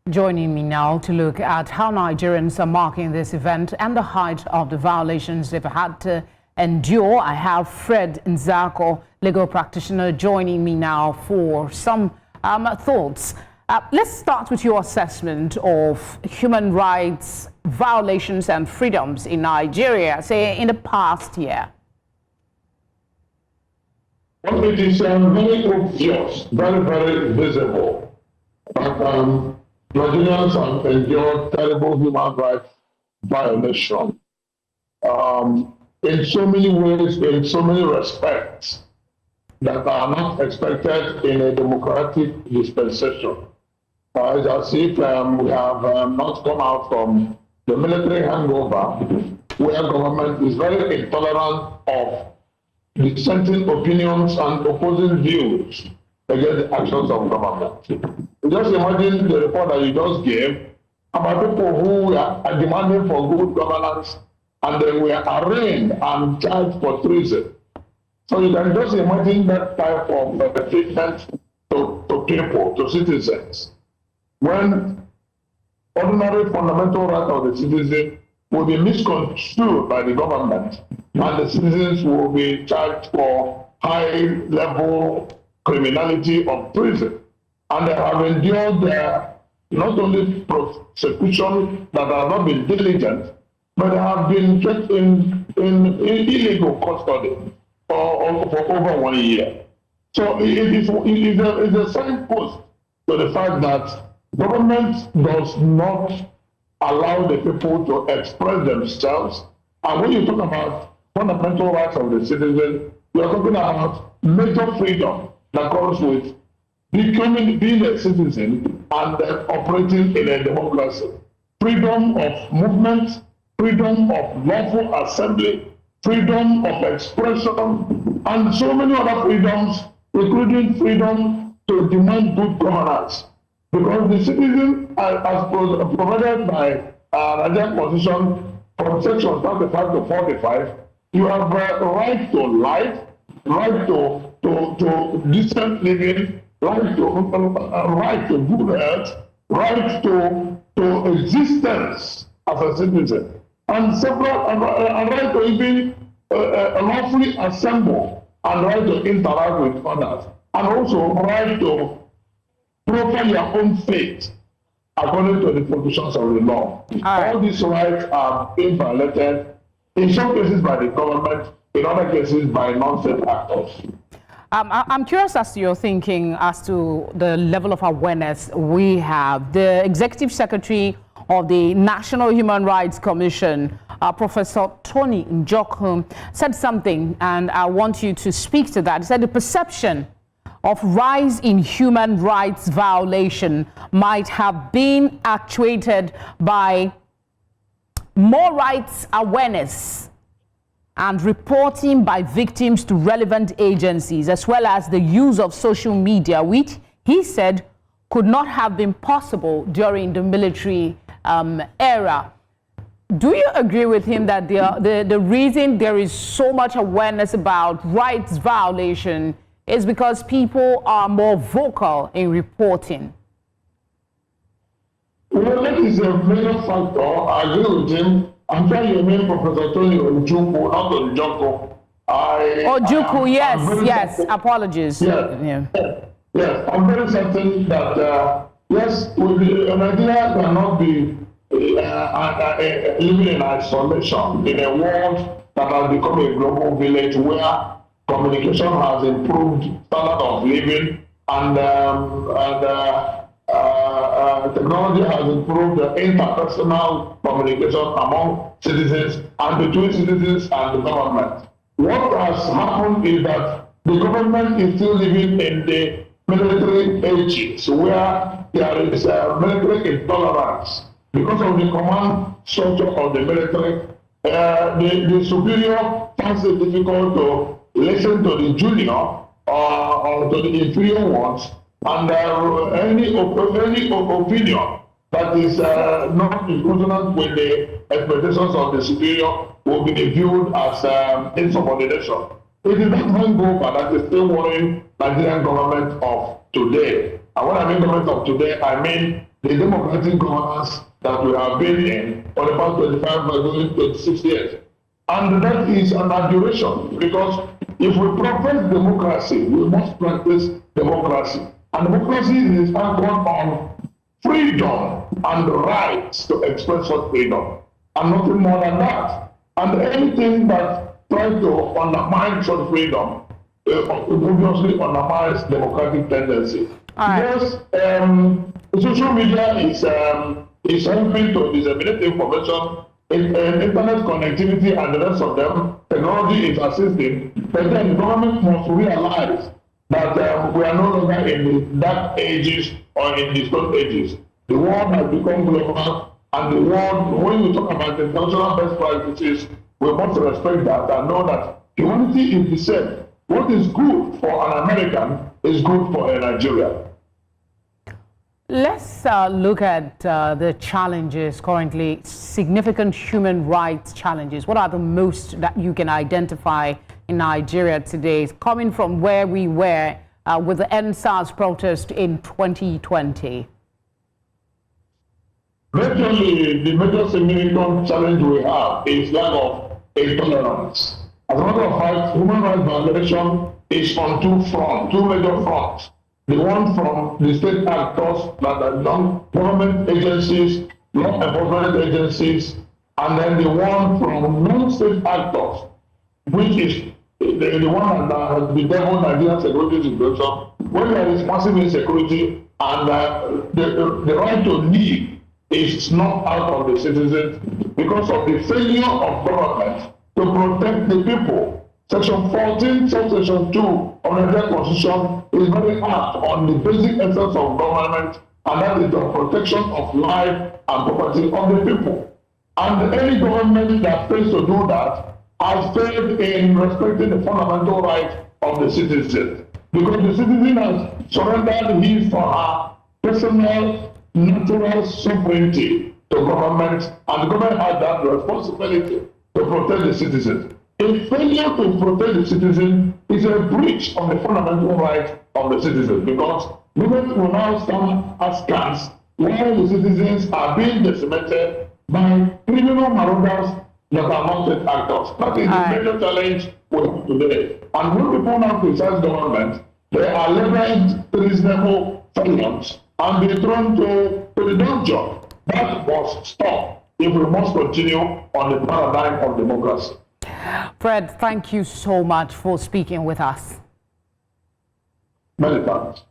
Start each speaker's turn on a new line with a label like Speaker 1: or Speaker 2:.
Speaker 1: Joining me now to look at how Nigerians are marking this event and the height of the violations they've had to endure, I have Fred Nzeako, legal practitioner, joining me now for some thoughts. Let's start with your assessment of human rights violations and freedoms in Nigeria, say in the past year.
Speaker 2: Well, it is very obvious, very visible that Nigerians have endured terrible human rights violations in so many ways, in so many respects, that are not expected in a democratic dispensation. It's as if we have not come out from the military hangover, where government is very intolerant of dissenting opinions and opposing views against the actions of government. Just imagine the report that you just gave about people who are demanding for good governance and they were arraigned and charged for treason. So you can just imagine that type of treatment to people, to citizens, when ordinary fundamental rights of the citizen will be misconstrued by the government and the citizens will be charged for high-level criminality of treason. And they have endured not only prosecution that have not been diligent, but they have been kept in illegal custody for over 1 year. So it is a signpost to the fact that government does not allow the people to express themselves. And when you talk about fundamental rights of the citizen, you are talking about major freedom that comes with being a citizen and operating in a democracy. Freedom of movement, freedom of lawful assembly, freedom of expression, and so many other freedoms, including freedom to demand good governance. Because the citizen, as provided by Nigerian Constitution from section 35 to 45, you have a right to life, right to decent living, right to good health, right to existence as a citizen, and right to even lawfully assemble, and right to interact with others, and also right to proffer your own faith according to the provisions of the law. All these rights are being violated, in some cases by the government, in other cases by non-state actors.
Speaker 1: I'm curious as to your thinking as to the level of awareness we have. The Executive Secretary of the National Human Rights Commission, Professor Tony Nzeako, said something, and I want you to speak to that. He said the perception of rise in human rights violation might have been actuated by more rights awareness and reporting by victims to relevant agencies, as well as the use of social media, which he said could not have been possible during the military era. Do you agree with him that the reason there is so much awareness about rights violation is because people are more vocal in reporting?
Speaker 2: Well, that is a major factor. I agree with him. I'm trying to name Professor Tony Ojukwu, not Nzeako.
Speaker 1: Ojukwu, yes, apologies.
Speaker 2: Yes, I'm very certain that, yes, Nigeria cannot be living in isolation in a world that has become a global village where communication has improved standard of living and technology has improved interpersonal communication among citizens and between citizens and the government. What has happened is that the government is still living in the military ages where there is military intolerance. Because of the command structure of the military, the superior finds it difficult to listen to the junior or to the inferior ones, and any opinion that is not in consonance with the expectations of the superior will be viewed as insubordination. It is that hangover that is still worrying Nigerian government of today. And when I mean government of today, I mean the democratic governance that we have been in for the past 25 or 26 years. And that is an aberration, because if we profess democracy, we must practice democracy. And democracy is anchored on freedom and the rights to express such freedom, and nothing more than that. And anything that tries to undermine such freedom obviously undermines democratic tendencies. Yes, social media is helping to disseminate information, internet connectivity and the rest of them. Technology is assisting, but then the government must realize that we are no longer in the dark ages or in the stone ages. The world has become global, and the world, when we talk about international best practices, we must respect that and know that humanity is the same. What is good for an American is good for a Nigerian.
Speaker 1: Let's look at the challenges currently, significant human rights challenges. What are the most that you can identify in Nigeria today, coming from where we were with the NSAS protest in 2020?
Speaker 2: Majorly, the major significant challenge we have is lack of intolerance. As a matter of fact, human rights violation is on two major fronts. The one from the state actors, that are non-government agencies, law enforcement agencies, and then the one from non-state actors, which is the one that has bedeviled Nigerian security situation, when there is massive insecurity and the right to live is knocked out of the citizens because of the failure of government to protect the people. Section 14, subsection 2 of the Nigerian Constitution is very apt on the basic essence of government, and that is the protection of life and property of the people. And any government that fails to do that has failed in respecting the fundamental rights of the citizens, because the citizen has surrendered his or her personal natural sovereignty to government, and the government has that responsibility to protect the citizens. A failure to protect the citizen is a breach of the fundamental rights of the citizens, because government will now stand askance while the citizens are being decimated by criminal marauders that are not state actors. That is the major challenge we have today. And when people now criticize government, they are labeled treasonable felons and be thrown to the dungeon. That must stop if we must continue on the paradigm of democracy.
Speaker 1: Fred, thank you so much for speaking with us.
Speaker 2: Many thanks.